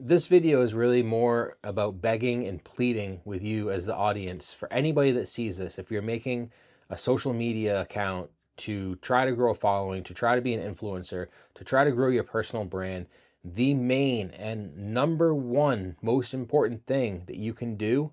This video is really more about begging and pleading with you as the audience. For anybody that sees this, if you're making a social media account to try to grow a following, to try to be an influencer, to try to grow your personal brand, the main and number one most important thing that you can do,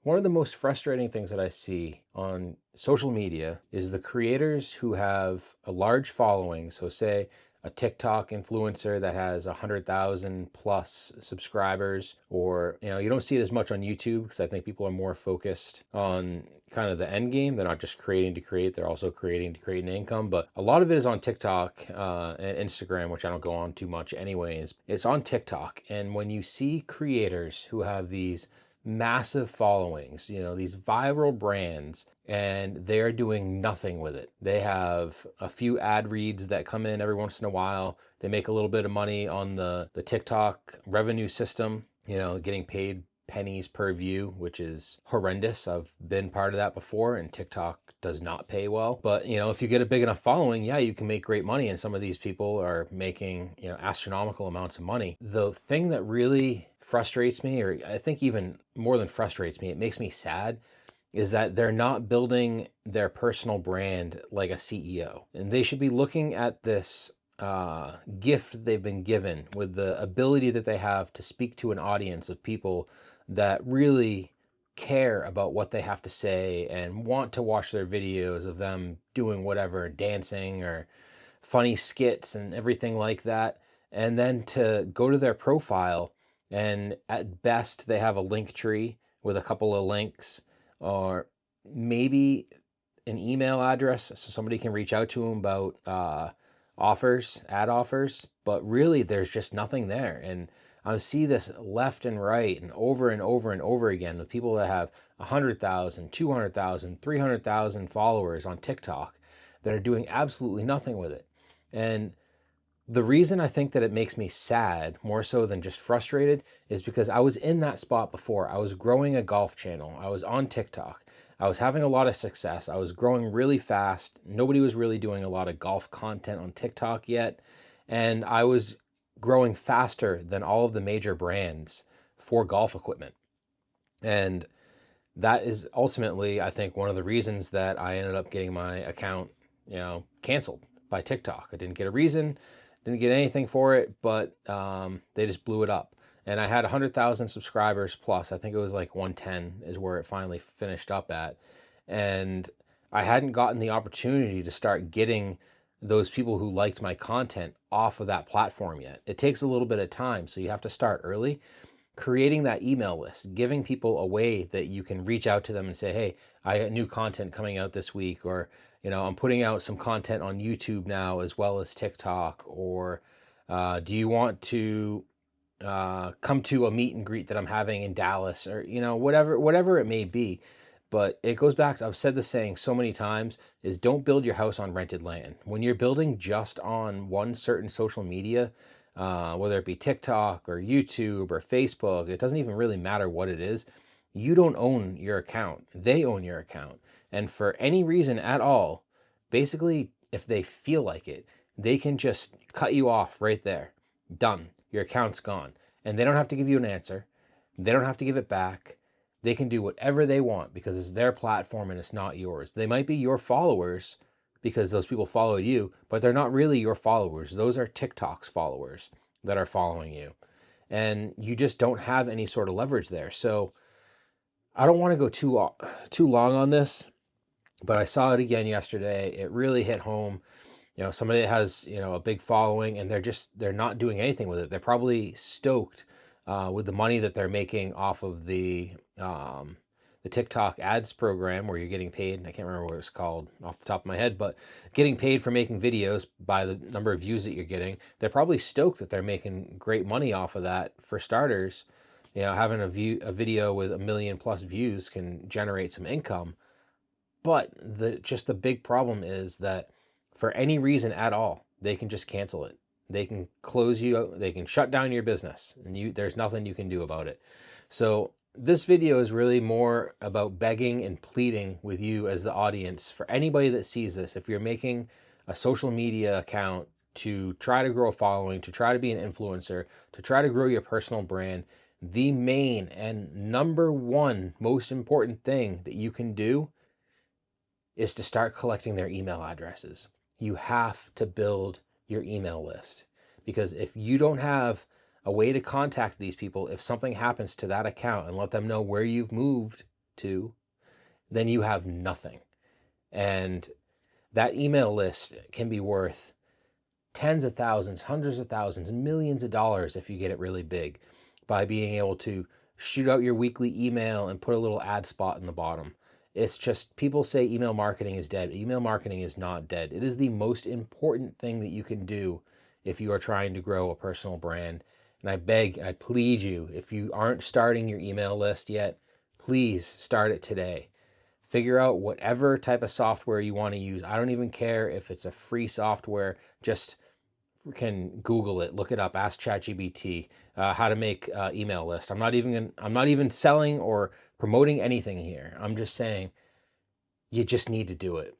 one of the most frustrating things that I see on social media is the creators who have a large following. So say a TikTok influencer that has 100,000 plus subscribers, or you don't see it as much on YouTube because I think people are more focused on kind of the end game. They're not just creating to create, they're also creating to create an income. But a lot of it is on TikTok and Instagram, which I don't go on too much anyways. It's on TikTok. And when you see creators who have these massive followings, these viral brands, and they're doing nothing with it. They have a few ad reads that come in every once in a while. They make a little bit of money on the TikTok revenue system, getting paid pennies per view, which is horrendous. I've been part of that before, and TikTok does not pay well. But if you get a big enough following, yeah, you can make great money, and some of these people are making astronomical amounts of money. The thing that really frustrates me, or I think even more than frustrates me, it makes me sad, is that they're not building their personal brand like a CEO. And they should be looking at this gift they've been given with the ability that they have to speak to an audience of people that really care about what they have to say and want to watch their videos of them doing whatever, dancing or funny skits and everything like that. And then to go to their profile, and at best they have a link tree with a couple of links, or maybe an email address so somebody can reach out to them about ad offers, but really there's just nothing there. And I see this left and right and over and over and over again with people that have 100,000, 200,000, 300,000 followers on TikTok that are doing absolutely nothing with it. And the reason I think that it makes me sad more so than just frustrated is because I was in that spot before. I was growing a golf channel. I was on TikTok. I was having a lot of success. I was growing really fast. Nobody was really doing a lot of golf content on TikTok yet. And I was growing faster than all of the major brands for golf equipment. And that is ultimately, I think, one of the reasons that I ended up getting my account, canceled by TikTok. I didn't get a reason, didn't get anything for it, but they just blew it up. And I had 100,000 subscribers plus. I think it was like 110 is where it finally finished up at. And I hadn't gotten the opportunity to start getting those people who liked my content off of that platform yet. It takes a little bit of time, so you have to start early. Creating that email list, giving people a way that you can reach out to them and say, hey, I got new content coming out this week, or I'm putting out some content on YouTube now as well as TikTok, or do you want to come to a meet and greet that I'm having in Dallas, or whatever it may be. But it goes back to, I've said the saying so many times, is don't build your house on rented land. When you're building just on one certain social media, whether it be TikTok or YouTube or Facebook, it doesn't even really matter what it is. You don't own your account. They own your account. And for any reason at all, basically, if they feel like it, they can just cut you off right there. Done. Your account's gone. And they don't have to give you an answer. They don't have to give it back. They can do whatever they want because it's their platform and it's not yours. They might be your followers because those people followed you, but they're not really your followers. Those are TikTok's followers that are following you. And you just don't have any sort of leverage there. So I don't want to go too long on this, but I saw it again yesterday. It really hit home. Somebody that has, a big following, and they're not doing anything with it. They're probably stoked with the money that they're making off of the TikTok ads program where you're getting paid. I can't remember what it's called off the top of my head, but getting paid for making videos by the number of views that you're getting. They're probably stoked that they're making great money off of that. For starters, having a video with 1 million plus views can generate some income. But the big problem is that for any reason at all, they can just cancel it. They can close you, they can shut down your business, and there's nothing you can do about it. So this video is really more about begging and pleading with you as the audience. For anybody that sees this, if you're making a social media account to try to grow a following, to try to be an influencer, to try to grow your personal brand, the main and number one most important thing that you can do is to start collecting their email addresses. You have to build your email list, because if you don't have a way to contact these people, if something happens to that account and let them know where you've moved to, then you have nothing. And that email list can be worth tens of thousands, hundreds of thousands, millions of dollars if you get it really big, by being able to shoot out your weekly email and put a little ad spot in the bottom. It's just, people say email marketing is dead. Email marketing is not dead. It is the most important thing that you can do if you are trying to grow a personal brand. And I plead you, if you aren't starting your email list yet, please start it today. Figure out whatever type of software you want to use. I don't even care if it's a free software. Just can Google it, look it up, ask ChatGPT how to make email list. I'm not even selling or promoting anything here. I'm just saying you just need to do it.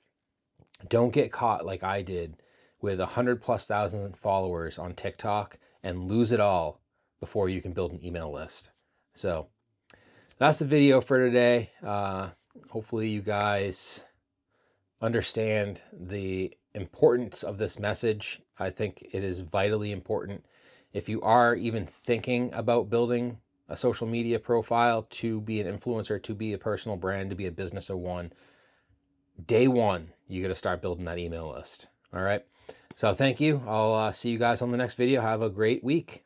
Don't get caught like I did with 100,000+ followers on TikTok and lose it all before you can build an email list. So that's the video for today. Hopefully you guys understand the importance of this message. I think it is vitally important. If you are even thinking about building a social media profile to be an influencer, to be a personal brand, to be a business of one, day one, you got to start building that email list. All right. So thank you. I'll see you guys on the next video. Have a great week.